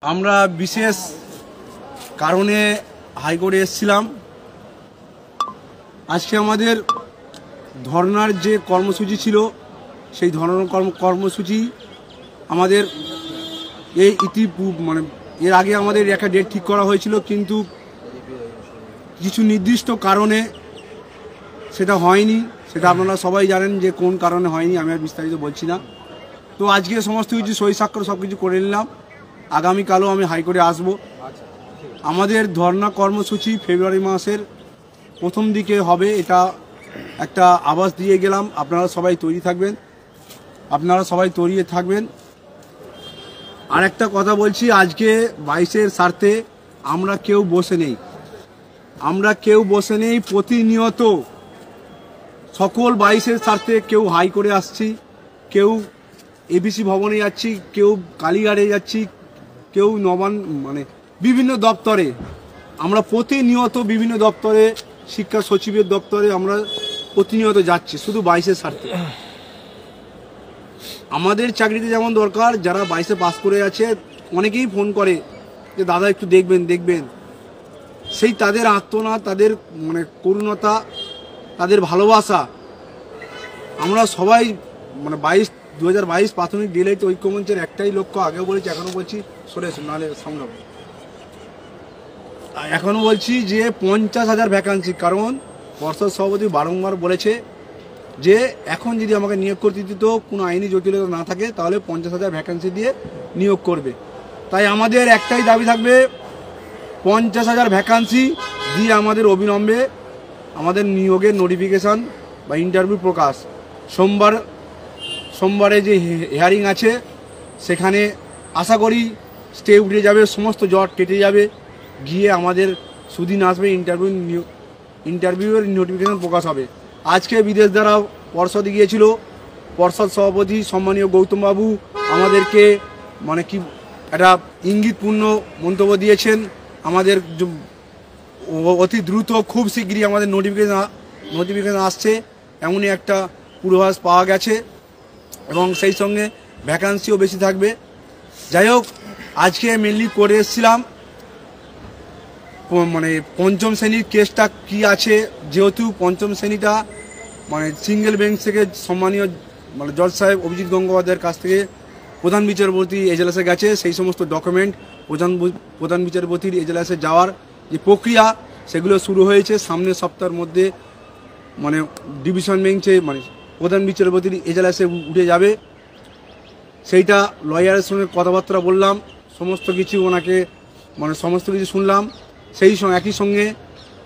আমরা বিশেষ কারণে হাইকোর্টে এসেছিলাম। আজকে আমাদের ধর্নার যে কর্মসূচি ছিল সেই ধর্নার কর্মসূচি আমাদের এই এর আগে আমাদের একটা ডেট ঠিক করা হয়েছিল, কিন্তু কিছু নির্দিষ্ট কারণে সেটা হয়নি। সেটা আপনারা সবাই জানেন যে কোন কারণে হয়নি, আমি আর বিস্তারিত বলছি না। তো আজকে সমস্ত কিছু সই স্বাক্ষর সব কিছু করে নিলাম। আগামীকালও আমি হাইকোর্টে আসব। আমাদের ধর্না কর্মসূচি ফেব্রুয়ারি মাসের প্রথম দিকে হবে, এটা একটা আভাস দিয়ে গেলাম। আপনারা সবাই তৈরি থাকবেন। আর একটা কথা বলছি, আজকে 22-এর স্বার্থে আমরা কেউ বসে নেই। প্রতিনিয়ত সকল 22-এর স্বার্থে কেউ হাইকোর্টে আসছি, কেউ এবিসি ভবনে যাচ্ছি, কেউ কালীঘাটে যাচ্ছি, কেউ বিভিন্ন দপ্তরে। আমরা প্রতিনিয়ত বিভিন্ন দপ্তরে, শিক্ষা সচিবের দপ্তরে আমরা প্রতিনিয়ত যাচ্ছি শুধু 22-এর স্বার্থে। আমাদের চাকরিতে যেমন দরকার, যারা 22-এ পাস করে আছে অনেকেই ফোন করে যে দাদা একটু দেখবেন। সেই তাদের আর্তনাদ, তাদের করুণতা, তাদের ভালোবাসা আমরা সবাই 2022 প্রাথমিক ডিএলআইটি ঐক্যমঞ্চের একটাই লক্ষ্য, আগেও বলেছি এখনো বলছি, নাহলে সামলাবো। এখনো বলছি যে 50,000 ভ্যাকান্সি, কারণ পর্ষদ সভাপতি বারংবার বলেছে যে এখন যদি আমাকে নিয়োগ করতে দিত, কোনো আইনি জটিলতা না থাকে, তাহলে 50,000 ভ্যাকান্সি দিয়ে নিয়োগ করবে। তাই আমাদের একটাই দাবি থাকবে, 50,000 ভ্যাকান্সি দিয়ে আমাদের অবিলম্বে আমাদের নিয়োগের নোটিফিকেশান বা ইন্টারভিউ প্রকাশ। সোমবারে যে হিয়ারিং আছে সেখানে আশা করি স্টে উঠে যাবে, সমস্ত জট কেটে যাবে, গিয়ে আমাদের সুদিন আসবে, ইন্টারভিউয়ের নোটিফিকেশান প্রকাশ হবে। আজকে বিদেশ দ্বারা পর্ষদে গিয়েছিল, পর্ষদ সভাপতি সম্মানীয় গৌতম বাবু আমাদেরকে একটা ইঙ্গিতপূর্ণ মন্তব্য দিয়েছেন। আমাদের অতি দ্রুত খুব শীঘ্রই আমাদের নোটিফিকেশান আসছে, এমনই একটা পূর্বাভাস পাওয়া গেছে, এবং সেই সঙ্গে ভ্যাকান্সিও বেশি থাকবে। যাই হোক, আজকে মেনলি করে এসেছিলাম পঞ্চম শ্রেণীর কেসটা কি আছে, যেহেতু পঞ্চম শ্রেণীটা সিঙ্গেল বেঞ্চ থেকে সম্মানীয় জজ সাহেব অভিজিৎ গঙ্গোপাধ্যায়ের কাছ থেকে প্রধান বিচারপতি এজলাসে গেছে, সেই সমস্ত ডকুমেন্ট প্রধান বিচারপতির এজলাসে যাওয়ার যে প্রক্রিয়া সেগুলো শুরু হয়েছে। সামনের সপ্তাহের মধ্যে ডিভিশন বেঞ্চে প্রধান বিচারপতির এজলাসে উঠে যাবে। সেইটা লয়ারের সঙ্গে কথাবার্তা বললাম, সমস্ত কিছু ওনাকে সমস্ত কিছু শুনলাম। সেই সঙ্গে একই সঙ্গে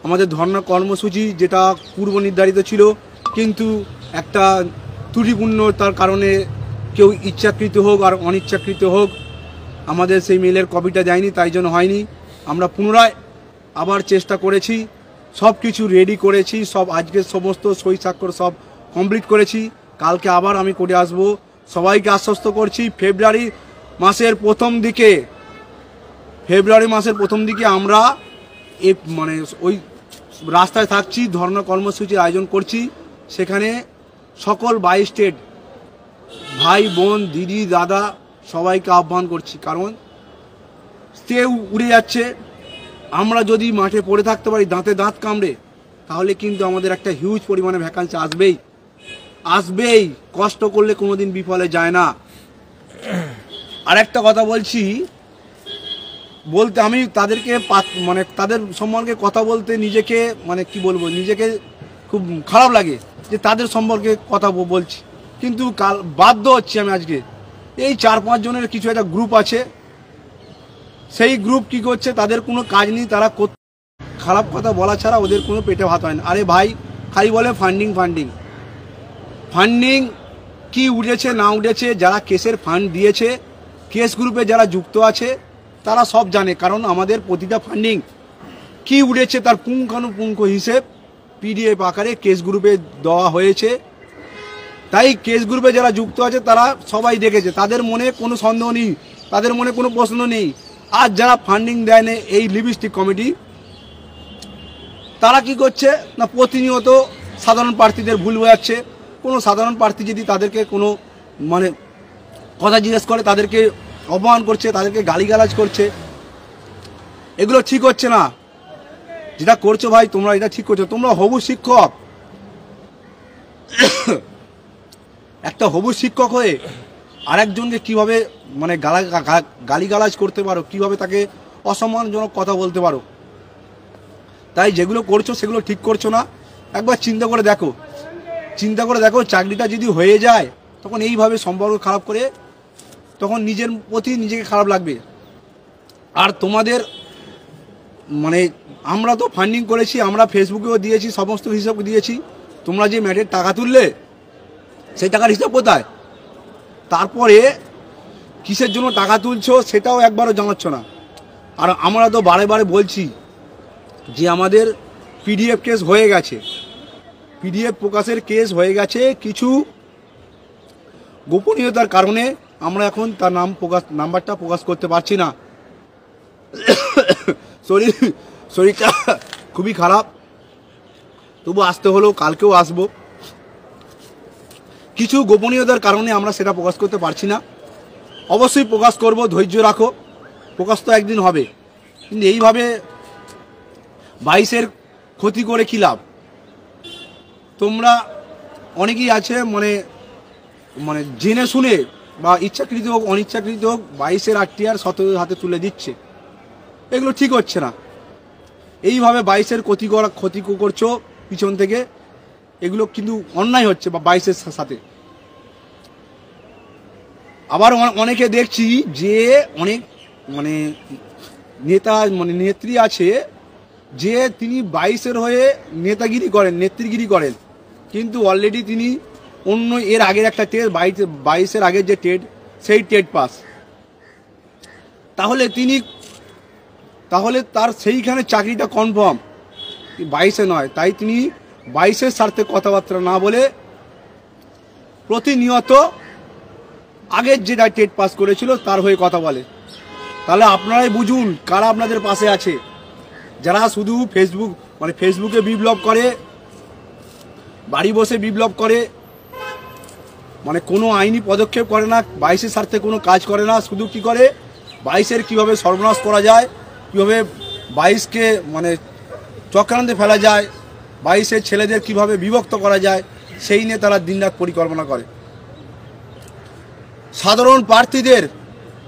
আমাদের ধর্না কর্মসূচি যেটা পূর্ব নির্ধারিত ছিল, কিন্তু একটা ত্রুটিপূর্ণতার কারণে কেউ ইচ্ছাকৃত হোক আর অনিচ্ছাকৃত হোক আমাদের সেই মেলের কপিটা দেয়নি, তাই জন্য হয়নি। আমরা পুনরায় আবার চেষ্টা করেছি, সব কিছু রেডি করেছি, সব আজকে সমস্ত সই স্বাক্ষর সব কমপ্লিট করেছি। কালকে আবার আমি করে আসব। সবাইকে আশ্বস্ত করছি, ফেব্রুয়ারি মাসের প্রথম দিকে আমরা ওই রাস্তায় থাকছি, ধর্ণা কর্মসূচির আয়োজন করছি। সেখানে সকল 22 স্টেট ভাই বোন দিদি দাদা সবাইকে আহ্বান করছি, কারণ স্টে উড়ে যাচ্ছে। আমরা যদি মাঠে পড়ে থাকতে পারি দাঁতে দাঁত কামড়ে, তাহলে কিন্তু আমাদের একটা হিউজ পরিমাণে ভ্যাকান্সি আসবেই। কষ্ট করলে কোনোদিন বিফলে যায় না। আর একটা কথা বলতে আমি তাদেরকে তাদের সম্পর্কে কথা বলতে নিজেকে নিজেকে খুব খারাপ লাগে যে তাদের সম্পর্কে কথা বলছি, কিন্তু বাধ্য হচ্ছি আমি। আজকে এই 4-5 জনের কিছু একটা গ্রুপ আছে, সেই গ্রুপ কি করছে, তাদের কোনো কাজ নেই, তারা খারাপ কথা বলা ছাড়া ওদের কোনো পেটে ভাত হয় না। আরে ভাই, খালি বলে ফান্ডিং কি উঠেছে না উঠেছে, যারা কেসের ফান্ড দিয়েছে, কেস গ্রুপে যারা যুক্ত আছে তারা সব জানে, কারণ আমাদের প্রতিটা ফান্ডিং কি উঠেছে তার পুঙ্খানুপুঙ্খ হিসেব পিডিএফ আকারে কেস গ্রুপে দেওয়া হয়েছে। তাই কেস গ্রুপে যারা যুক্ত আছে তারা সবাই দেখেছে, তাদের মনে কোনো সন্দেহ নেই, তাদের মনে কোনো প্রশ্ন নেই। আর যারা ফান্ডিং দেয় না, এই লিপস্টিক কমিটি, তারা কি করছে না প্রতিনিয়ত সাধারণ প্রার্থীদের ভুল বোঝাচ্ছে। কোনো সাধারণ প্রার্থী যদি তাদেরকে কোনো কথা জিজ্ঞেস করে, তাদেরকে অপমান করছে, তাদেরকে গালিগালাজ করছে, এগুলো ঠিক হচ্ছে না। যেটা করছো ভাই তোমরা, এটা ঠিক করছো। তোমরা হবু শিক্ষক, একটা হবু শিক্ষক হয়ে আরেকজনকে কিভাবে মানে গালিগালাজ করতে পারো, কিভাবে তাকে অসম্মানজনক কথা বলতে পারো। তাই যেগুলো করছো সেগুলো ঠিক করছো না। একবার চিন্তা করে দেখো, চাকরিটা যদি হয়ে যায় তখন এইভাবে সম্পর্ক খারাপ করে তখন নিজের প্রতি নিজেকে খারাপ লাগবে। আর তোমাদের মানে আমরা তো ফান্ডিং করেছি, আমরা ফেসবুকেও দিয়েছি, সমস্ত হিসাব দিয়েছি। তোমরা যে ম্যাটের টাকা তুললে সেই টাকার হিসাব কোথায়? তারপরে কিসের জন্য টাকা তুলছো সেটাও একবারও জানাচ্ছ না। আর আমরা তো বারে বারে বলছি যে আমাদের পিডিএফ কেস হয়ে গেছে, পিডিএফ প্রকাশের কেস হয়ে গেছে। কিছু গোপনীয়তার কারণে আমরা এখন তার নাম্বারটা প্রকাশ করতে পারছি না। শরীরটা খুবই খারাপ, তবু আসতে হলো, কালকেও আসবো। কিছু গোপনীয়তার কারণে আমরা সেটা প্রকাশ করতে পারছি না। অবশ্যই প্রকাশ করব, ধৈর্য রাখো, প্রকাশ তো একদিন হবে। কিন্তু এইভাবে 22-এর ক্ষতি করে কী লাভ? তোমরা অনেকেই আছে মানে মানে জেনে শুনে বা ইচ্ছাকৃত হোক অনিচ্ছাকৃত হোক 22-এর RTR 17 হাতে তুলে দিচ্ছে। এগুলো ঠিক হচ্ছে না। এইভাবে 22-এর ক্ষতি করছো পিছন থেকে, এগুলো কিন্তু অন্যায় হচ্ছে বা 22-এর সাথে। আবার অনেকে দেখছি যে অনেক মানে নেতা মানে নেত্রী আছে যে তিনি 22-এর হয়ে নেতৃগিরি করেন, কিন্তু অলরেডি তিনি অন্য এর আগের একটা টেট 22-এর আগের যে টেট সেই টেট পাস। তাহলে তার সেইখানে চাকরিটা কনফার্ম, 22-এ নয়। তাই তিনি 22-এর স্বার্থে কথাবার্তা না বলে প্রতিনিয়ত আগের যেটা টেট পাস করেছিল তার হয়ে কথা বলে। তাহলে আপনারাই বুঝুন কারা আপনাদের পাশে আছে। যারা শুধু ফেসবুকে বিপ্লব করে, বাড়ি বসে বিপ্লব করে, মানে কোনো আইনি পদক্ষেপ করে না, 22-এর স্বার্থে কোনো কাজ করে না, শুধু কি করে 22-এর কীভাবে সর্বনাশ করা যায়, কীভাবে 22-কে মানে চক্রান্তে ফেলা যায়, 22-এর ছেলেদের কিভাবে বিভক্ত করা যায়, সেই নিয়ে তারা দিনরাত পরিকল্পনা করে। সাধারণ প্রার্থীদের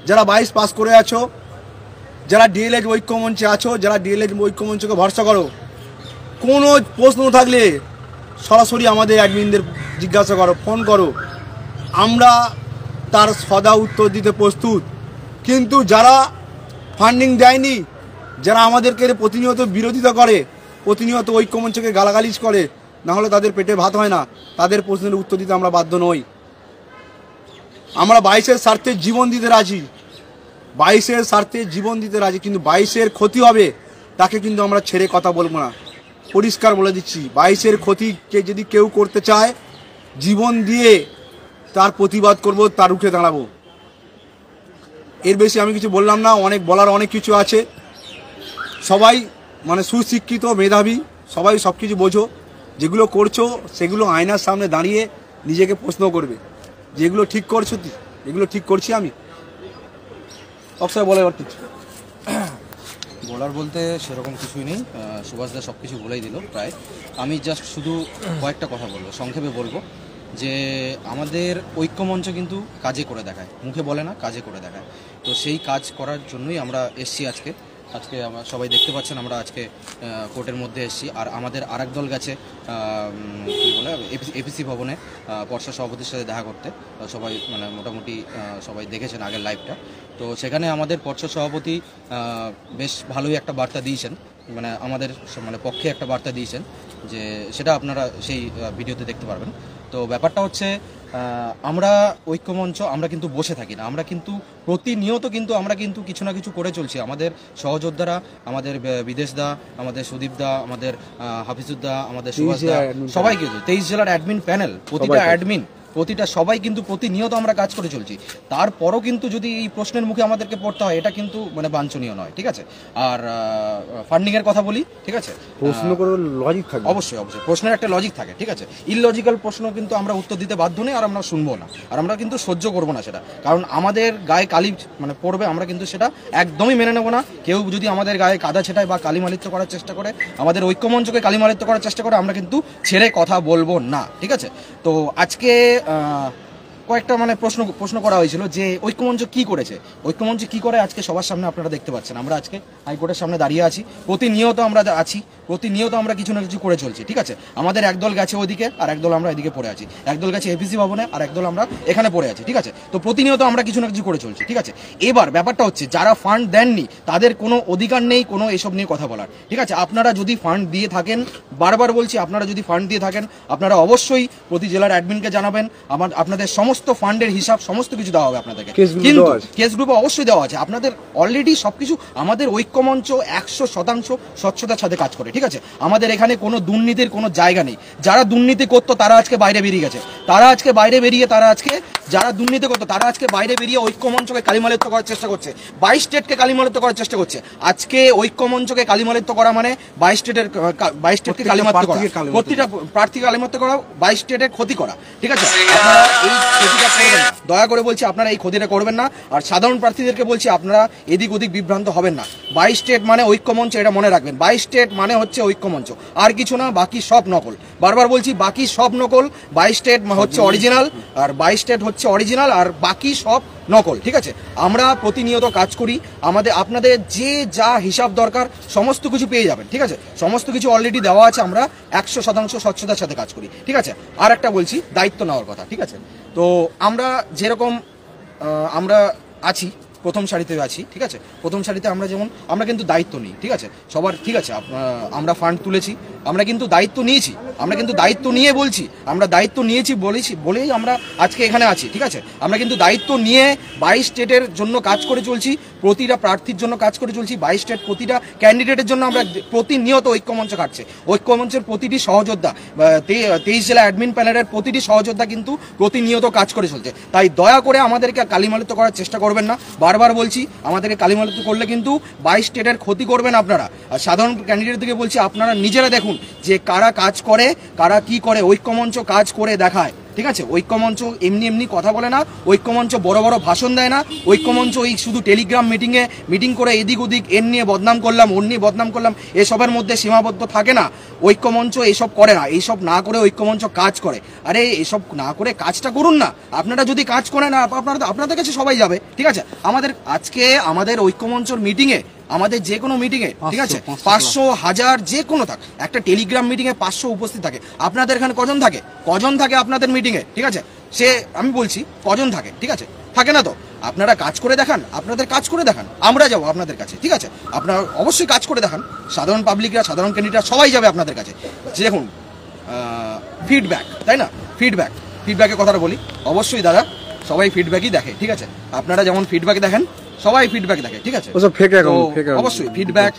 যারা 22 পাস করে আছো, যারা ডিএলএড ঐক্যমঞ্চে আছো, যারা ডিএলএড ঐক্যমঞ্চকে ভরসা করো, কোনো প্রশ্ন থাকলে সরাসরি আমাদের অ্যাডমিনদের জিজ্ঞাসা করো, ফোন করো, আমরা তার সদা উত্তর দিতে প্রস্তুত। কিন্তু যারা ফান্ডিং দেয়নি, যারা আমাদেরকে প্রতিনিয়ত বিরোধিতা করে, প্রতিনিয়ত ঐক্যমঞ্চকে গালাগালিজ করে, না হলে তাদের পেটে ভাত হয় না, তাদের প্রশ্নের উত্তর দিতে আমরা বাধ্য নই। আমরা 22-এর স্বার্থে জীবন দিতে রাজি, 22-এর স্বার্থে জীবন দিতে রাজি, কিন্তু 22-এর ক্ষতি হবে তাকে কিন্তু আমরা ছেড়ে কথা বলবো না। পরিষ্কার বলে দিচ্ছি, 22-এর ক্ষতিকে যদি কেউ করতে চায়, জীবন দিয়ে তার প্রতিবাদ করব, তার উঠে দাঁড়াবো। এর বেশি আমি কিছু বললাম না, বলার অনেক কিছু আছে। সবাই মানে সুশিক্ষিত, মেধাবী, সবাই সব কিছু বোঝো। যেগুলো করছো সেগুলো আয়নার সামনে দাঁড়িয়ে নিজেকে প্রশ্ন করবে, যেগুলো ঠিক করছো, এগুলো ঠিক করছি আমি। অক্ষয় বলে কিছু বলার বলতে সেরকম কিছুই নেই, সুভাষদা সব কিছু বলেই দিল প্রায়। আমি জাস্ট শুধু কয়েকটা কথা বলবো, সংক্ষেপে বলবো যে আমাদের ঐক্যমঞ্চ কিন্তু কাজে করে দেখায়, মুখে বলে না, কাজে করে দেখায়। তো সেই কাজ করার জন্যই আমরা এসছি আজকে আমরা সবাই দেখতে পাচ্ছেন, আমরা আজকে কোর্টের মধ্যে এসেছি। আর আমাদের আরেক দল গেছে কী বলে এপিসি ভবনে পর্ষদ সভাপতির সাথে দেখা করতে। সবাই মানে মোটামুটি সবাই দেখেছেন আগের লাইভটা। তো সেখানে আমাদের পর্ষদ সভাপতি বেশ ভালোই একটা বার্তা দিয়েছেন, মানে আমাদের মানে পক্ষে একটা বার্তা দিয়েছেন, যে সেটা আপনারা সেই ভিডিওতে দেখতে পারবেন। তো ব্যাপারটা হচ্ছে আমরা ঐক্যমঞ্চ আমরা কিন্তু বসে থাকি না, আমরা কিন্তু প্রতিনিয়ত আমরা কিন্তু কিছু না কিছু করে চলছি। আমাদের সহযোদ্ধারা, আমাদের বিদেশদা, আমাদের সুদীপদা, আমাদের হাফিজুদ্দা, আমাদের সুভাষদা, সবাই কিন্তু 23 জেলার অ্যাডমিন প্যানেল, প্রতিটা অ্যাডমিন প্রতিটা সবাই কিন্তু প্রতিনিয়ত আমরা কাজ করে চলছি, তারপরও কিন্তু যদি এই প্রশ্নের মুখে আমাদেরকে পড়তে হয়, এটা কিন্তু মানে বাঞ্ছনীয় নয়, ঠিক আছে। আর ফান্ডিং এর কথা বলি, ঠিক আছে, প্রশ্ন করে লজিক থাকে, অবশ্যই অবশ্যই প্রশ্নের একটা লজিক থাকে, ঠিক আছে। ইললজিক্যাল প্রশ্ন কিন্তু আমরা উত্তর দিতে বাধ্য নই, আর আমরা শুনবো না, আর আমরা কিন্তু সহ্য করবো না সেটা, কারণ আমাদের গায়ে কালি মানে পড়বে, আমরা কিন্তু সেটা একদমই মেনে নেবো না। কেউ যদি আমাদের গায়ে কাদা ছেটায় বা কালিমালিত্য করার চেষ্টা করে, আমাদের ঐক্যমঞ্চকে কালিমালিত্য করার চেষ্টা করে, আমরা কিন্তু ছেড়ে কথা বলবো না, ঠিক আছে। তো আজকে কয়েকটা মানে প্রশ্ন করা হয়েছিল যে ঐক্যমঞ্চ কি করেছে, ঐক্যমঞ্চ কি করে আজকে সবার সামনে আপনারা দেখতে পাচ্ছেন। আমরা আজকে হাইকোর্টের সামনে দাঁড়িয়ে আছি, প্রতিনিয়ত আমরা আছি, প্রতিনিয়ত আমরা কিছু না কিছু করে চলছি, ঠিক আছে। আমাদের একদল গেছে ওদিকে, আর একদল আমরা এদিকে পড়ে আছি, একদল গেছে এপিসি ভবনে, আর একদল আমরা এখানে পড়ে আছি, ঠিক আছে। তো প্রতিনিয়ত আমরা কিছু না কিছু করে চলছি, ঠিক আছে। এবার ব্যাপারটা হচ্ছে যারা ফান্ড দেননি তাদের কোনো অধিকার নেই কোনো এসব নিয়ে কথা বলার, ঠিক আছে। আপনারা যদি ফান্ড দিয়ে থাকেন, বারবার বলছি, আপনারা যদি ফান্ড দিয়ে থাকেন, আপনারা অবশ্যই প্রতি জেলার অ্যাডমিনকে জানাবেন, আপনাদের সমস্ত ফান্ডের হিসাব সমস্ত কিছু দেওয়া হবে আপনাদেরকে, কিন্তু কেস গ্রুপে অবশ্যই দেওয়া আছে। আপনাদের অলরেডি সবকিছু, আমাদের ঐক্যমঞ্চ 100% স্বচ্ছতার সাথে কাজ করে, ঠিক আছে। আমাদের এখানে কোনো দুর্নীতির কোনো জায়গা নেই। যারা দুর্নীতি করতো তারা আজকে বাইরে বেরিয়ে গেছে, যারা দুর্নীতি করতো তারা আজকে বাইরে বেরিয়ে ঐক্যমঞ্চকে কালিমালিত্য করার চেষ্টা করছে, 22 স্টেটকে কালিমালিত্য করার চেষ্টা করছে। আজকে ঐক্যমঞ্চকে কালিমালিত্য করা মানে 22 স্টেটকে কালিমালিত্য করা, প্রতিটা প্রার্থীকে কালিমালিত্য করা, 22 স্টেটের ক্ষতি করা, ঠিক আছে। আপনারা এই ক্ষতিটা করবেন না, দয়া করে বলছি, আপনারা এই ক্ষতিটা করবেন না। আর সাধারণ প্রার্থীদেরকে বলছি, আপনারা এদিক ওদিক বিভ্রান্ত হবেন না। 22 স্টেট মানে ঐক্যমঞ্চ, এটা মনে রাখবেন। 22 স্টেট মানে হচ্ছে ঐক্যমঞ্চ, আর কিছু না, বাকি সব নকল। বারবার বলছি, বাকি সব নকল। 22 স্টেট হচ্ছে অরিজিনাল, আর 22 স্টেট হচ্ছে অরিজিনাল, আর বাকি সব নকল, ঠিক আছে। আমরা প্রতিনিয়ত কাজ করি, আপনাদের যে যা হিসাব দরকার সমস্ত কিছু পেয়ে যাবেন, ঠিক আছে। সমস্ত কিছু অলরেডি দেওয়া আছে, আমরা 100% স্বচ্ছতার সাথে কাজ করি, ঠিক আছে। আর একটা বলছি, দায়িত্ব নেওয়ার কথা, ঠিক আছে। তো আমরা যেরকম আমরা আছি, প্রথম সারিতে আছি, ঠিক আছে। প্রথম সারিতে আমরা কিন্তু দায়িত্ব নিই, ঠিক আছে, সবার, ঠিক আছে। আমরা ফান্ড তুলেছি, আমরা কিন্তু দায়িত্ব নিয়েছি, আমরা কিন্তু দায়িত্ব নিয়ে বলছি, আমরা দায়িত্ব নিয়েছি বলেই আমরা আজকে এখানে আছি, ঠিক আছে। আমরা কিন্তু দায়িত্ব নিয়ে 22 স্টেটের জন্য কাজ করে চলছি, প্রতিটা প্রার্থীর জন্য কাজ করে চলছি, 22 স্টেট প্রতিটা ক্যান্ডিডেটের জন্য আমরা প্রতিনিয়ত ঐক্যমঞ্চ কাটছে। ঐক্যমঞ্চের প্রতিটি সহযোদ্ধা, 23 জেলা অ্যাডমিন প্যানেলের প্রতিটি সহযোদ্ধা কিন্তু প্রতিনিয়ত কাজ করে চলছে। তাই দয়া করে আমাদেরকে কালিমালিত্য করার চেষ্টা করবেন না। বারবার বলছি, আমাদেরকে কালিমালিত্য করলে কিন্তু 22 স্টেটের ক্ষতি করবেন আপনারা। আর সাধারণ ক্যান্ডিডেট থেকে বলছি, আপনারা নিজেরা দেখুন যে কারা কাজ করে, কারা কি করে। ঐক্যমঞ্চ কাজ করে দেখায়, ঠিক আছে। ঐক্যমঞ্চ এমনি কথা বলে না, ঐক্যমঞ্চ বড় বড় ভাষণ দেয় না, ঐক্যমঞ্চ এই শুধু টেলিগ্রাম মিটিং করে এদিক ওদিক এর নিয়ে বদনাম করলাম, ওর নিয়ে বদনাম করলাম, এসবের মধ্যে সীমাবদ্ধ থাকে না। ঐক্যমঞ্চ এইসব করে না, এইসব না করে ঐক্যমঞ্চ কাজ করে। আরে এসব না করে কাজটা করুন না। আপনারা যদি কাজ করেন, আপনাদের কাছে সবাই যাবে, ঠিক আছে। আমাদের ঐক্যমঞ্চর মিটিংয়ে, আমাদের যে কোনো মিটিংয়ে, ঠিক আছে, 500, 1000 যে কোনো থাক, একটা টেলিগ্রাম মিটিংয়ে 500 উপস্থিত থাকে। আপনাদের এখানে কজন থাকে আপনাদের মিটিংয়ে, ঠিক আছে। সে আমি বলছি কজন থাকে, ঠিক আছে, থাকে না। তো আপনারা কাজ করে দেখান, আপনাদের কাজ করে দেখান, আমরা যাবো আপনাদের কাছে, ঠিক আছে। আপনারা অবশ্যই কাজ করে দেখান, সাধারণ পাবলিকরা, সাধারণ ক্যান্ডিডেটরা সবাই যাবে আপনাদের কাছে। দেখুন, ফিডব্যাক, তাই না, ফিডব্যাকের কথাটা বলি, অবশ্যই দাদা সবাই ফিডব্যাকই দেখে, ঠিক আছে। আপনারা যেমন ফিডব্যাক দেখেন, সবাই ফিডব্যাক দেখে, ঠিক আছে। অবশ্যই ফিডব্যাক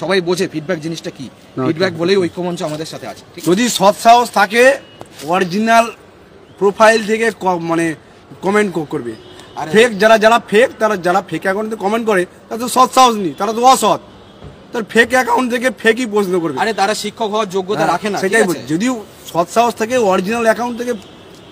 সবাই বোঝে, ফিডব্যাক জিনিসটা কি, ফিডব্যাক বলেই ঐক্যমঞ্চ আমাদের সাথে আছে। যদি সৎ সাহস থাকে, অরিজিনাল প্রোফাইল থেকে মানে কমেন্ট করবে। ফেক যারা ফেক অ্যাকাউন্টে কমেন্ট করে, তারা তো সৎ সাহস নেই, তারা তো অসৎ। তার ফেক অ্যাকাউন্ট থেকে ফেকই প্রশ্ন করবে। আরে তারা শিক্ষক হওয়ার যোগ্যতা রাখে না, সেটাই বলছি। যদিও সৎ সাহস থেকে অরিজিনাল অ্যাকাউন্ট থেকে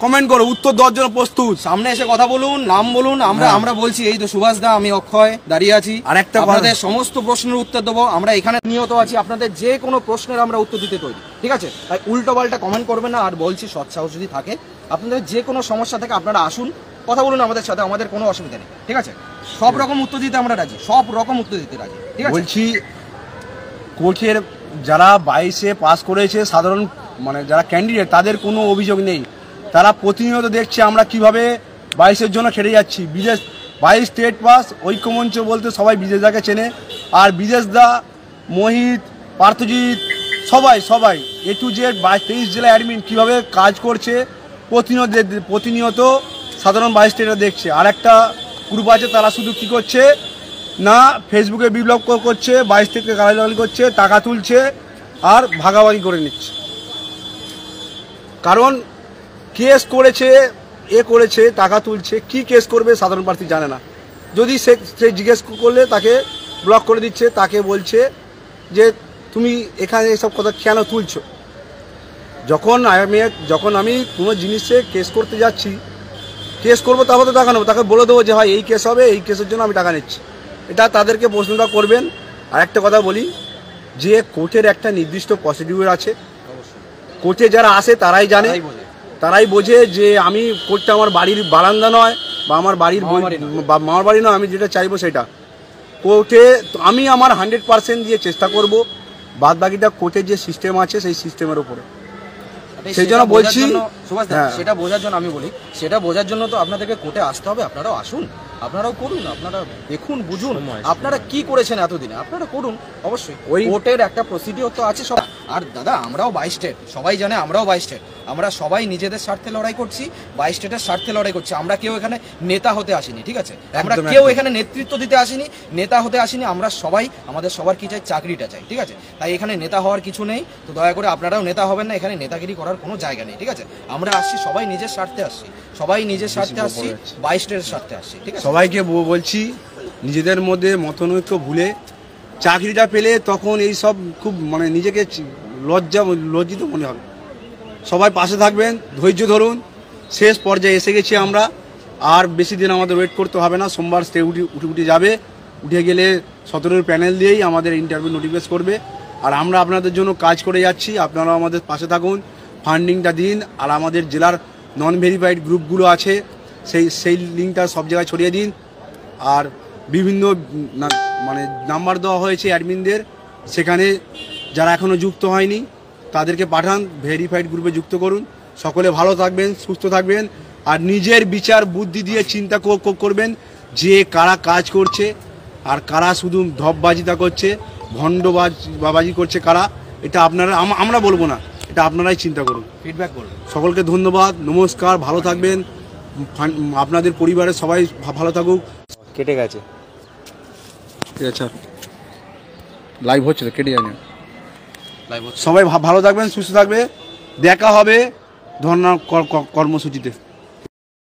কমেন্ট করো, উত্তর দেওয়ার জন্য প্রস্তুত, সামনে এসে কথা বলুন, নাম বলুন। আমরা বলছি, এই তো সুভাষ দা, আমি অক্ষয় দাঁড়িয়ে আছি, আর একটা আপনাদের সমস্ত প্রশ্নের উত্তর দেবো। আমরা এখানে নিয়ত আছি, আপনাদের যে কোনো প্রশ্নের আমরা উত্তর দিতে তৈরি, ঠিক আছে। তাই উল্টো পাল্টা কমেন্ট করবেন না। আর বলছি, সৎ সাহস যদি থাকে, আপনাদের যে কোনো সমস্যা থেকে আপনারা আসুন, কথা বলুন আমাদের সাথে, আমাদের কোনো অসুবিধা নেই, ঠিক আছে। সব রকম উত্তর দিতে আমরা রাজি, সব রকম উত্তর দিতে রাজি, ঠিক আছে। বলছি, কোচের যারা 22-এ পাস করেছে, সাধারণ মানে যারা ক্যান্ডিডেট, তাদের কোনো অভিযোগ নেই। তারা প্রতিনিয়ত দেখছে আমরা কিভাবে 22-এর জন্য খেটে যাচ্ছি। 22 স্টেট পাস, ঐক্যমঞ্চ বলতে সবাই বিদেশ দাকে চেনে। আর বিদেশ দা, মোহিত, পার্থজিৎ, সবাই A to Z 23 জেলা অ্যাডমিন কীভাবে কাজ করছে প্রতিনিয়ত সাধারণ 22 স্টেটে দেখছে। আর একটা গ্রুপ আছে, তারা শুধু কি করছে না, ফেসবুকে বিপ্লব করছে, 22 স্টেটকে গালাগালি করছে, টাকা তুলছে আর ভাগাভাগি করে নিচ্ছে। কারণ কেস করেছে, করেছে, টাকা তুলছে, কি কেস করবে সাধারণ প্রার্থী জানে না। যদি সে জিজ্ঞেস করলে তাকে ব্লক করে দিচ্ছে, তাকে বলছে যে তুমি এখানে এসব কথা কেন তুলছো। যখন আমি কোনো জিনিসে কেস করতে যাচ্ছি, কেস করবো তারপর তো টাকা নেবো, তাকে বলে দেবো যে হয় এই কেস হবে, এই কেসের জন্য আমি টাকা নিচ্ছি। এটা তাদেরকে প্রশ্নটা করবেন। আর একটা কথা বলি, যে কোর্টের একটা নির্দিষ্ট প্রসিডিউর আছে, কোর্টে যারা আসে তারাই জানে, তারাই বোঝে যে আমি কোর্টটা আমার বাড়ির বারান্দা নয়, বা আমার বাড়ির মামার বাড়ি নয়। আমি যেটা চাইবো সেটা কোর্টে আমি আমার 100% দিয়ে চেষ্টা করব, বাদ বাকিটা কোর্টের যে সিস্টেম আছে সেই সিস্টেমের উপরে। সেই জন্য বলছি, সেটা বোঝার জন্য আমি বলি, সেটা বোঝার জন্য তো আপনাদেরকে কোর্টে আসতে হবে। আপনারাও আসুন, আপনারাও করুন, আপনারা দেখুন, বুঝুন আপনারা কি করেছেন এতদিনে, আপনারা করুন। অবশ্যই ওই কোর্টের একটা প্রসিডিওর তো আছে সব। আর দাদা, আমরাও 22 স্টেট, সবাই জানে আমরাও 22 স্টেট, আমরা সবাই নিজেদের স্বার্থে লড়াই করছি, 22 স্টেটের স্বার্থে লড়াই করছি। আমরা কেউ এখানে নেতা হতে আসিনি, ঠিক আছে? আমরা কেউ এখানে নেতৃত্ব দিতে আসিনি, নেতা হতে আসিনি। আমরা সবাই, আমাদের সবার কি চাই, চাকরিটা চাই, ঠিক আছে? তাই এখানে নেতা হওয়ার কিছু নেই। তো দয়া করে আপনারাও নেতা হবেন না, এখানে নেতাগিরি করার কোনো জায়গা নেই, ঠিক আছে? আমরা আসছি সবাই নিজের স্বার্থে আসছি, সবাই নিজের স্বার্থে আসছি, 22 স্টেটের স্বার্থে আসছি, ঠিক আছে? সবাইকে বলছি নিজেদের মধ্যে মতনৈক্য ভুলে চাকরিটা পেলে তখন এই সব খুব মানে নিজেকে লজ্জিত মনে হবে। সবাই পাশে থাকবেন, ধৈর্য ধরুন, শেষ পর্যায়ে এসে গেছি আমরা। আর বেশি দিন আমাদের ওয়েট করতে হবে না। সোমবার স্টে উঠে যাবে, উঠে গেলে 17 প্যানেল দিয়েই আমাদের ইন্টারভিউ নোটিফাইড করবে। আর আমরা আপনাদের জন্য কাজ করে যাচ্ছি, আপনারা আমাদের পাশে থাকুন, ফান্ডিংটা দিন। আর আমাদের জেলার নন ভেরিফাইড গ্রুপগুলো আছে, সেই লিঙ্কটা সব জায়গায় ছড়িয়ে দিন। আর বিভিন্ন মানে নাম্বার দেওয়া হয়েছে অ্যাডমিনদের, সেখানে যারা এখনও যুক্ত হয়নি তাদেরকে পাঠান, ভেরিফাইড গ্রুপে যুক্ত করুন। সকলে ভালো থাকবেন, সুস্থ থাকবেন। আর নিজের বিচার বুদ্ধি দিয়ে চিন্তা করবেন যে কারা কাজ করছে আর কারা শুধু ধপবাজিতা করছে, ভণ্ডবাজি করছে কারা। এটা আপনারা, আমরা বলবো না, এটা আপনারাই চিন্তা করুন, ফিডব্যাক করুন। সকলকে ধন্যবাদ, নমস্কার, ভালো থাকবেন। আপনাদের পরিবারের সবাই ভালো থাকুক। কেটে গেছে, ঠিক আছে, লাইভ হচ্ছে তো, কেটে জানি। লাইভ সবাই ভালো থাকবেন, সুস্থ থাকবে। দেখা হবে ধর্ণা কর্মসূচিতে।